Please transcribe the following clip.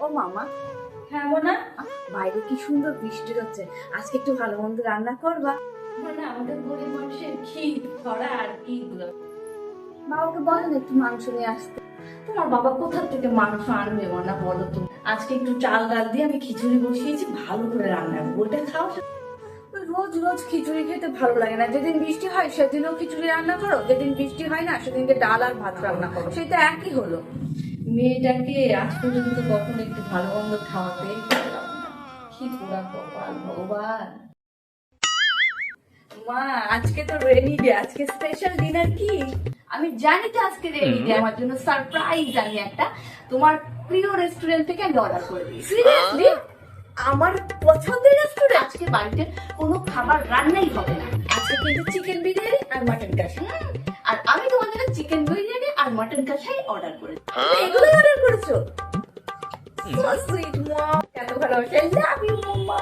ও মামা, হ্যাঁ মোনা। বাইরে কি সুন্দর বৃষ্টি হচ্ছে, আজকে একটু ভালো মন্দ রান্না করবা? মোনা, আমাদের গরিব মানুষের কি ধরা আর কি গুলো। বাবাকে বলো না একটু মাংস নিয়ে আসতে। তোমার বাবা কোথা থেকে মাংস আনবে মোনা, বলো তুমি? আজকে একটু চাল ডাল দিয়ে আমি খিচুড়ি বসিয়েছি, ভালো করে রান্না করবো, ওটা খাও। রোজ রোজ খিচুড়ি খেতে ভালো লাগে না, যেদিন বৃষ্টি হয় সেদিনও খিচুড়ি রান্না করো, যেদিন বৃষ্টি হয় না সেদিনকে ডাল আর ভাত রান্না করো, সেটা একই হলো। মেয়েটাকে আজ পর্যন্ত কখনো একটু ভালো মন্দ খাওয়াতেই পারলাম না, কি পুরা কপাল ভগবান। মা, আজকে তো রেনি ডে, আজকে স্পেশাল ডিনার কি? আমি জানি তো আজকে রেনি ডে, আমার জন্য সারপ্রাইজ আমি একটা তোমার প্রিয় রেস্টুরেন্ট থেকে আমি অর্ডার করে দিই। সিরিয়াসলি? আমার পছন্দের রেস্টুরেন্ট? আজকে বাড়িতে কোনো খাবার রান্নাই হবে না, আজকে কিন্তু চিকেন বিরিয়ানি আর মাটন কষা। আর আমি তোমার জন্য চিকেন বিরিয়ানি আর মাটন কষাই অর্ডার করেছি। তুমি এগুলো অর্ডার করেছো? সো সুইট মা, এত ভালোবাসা। I love you mamma.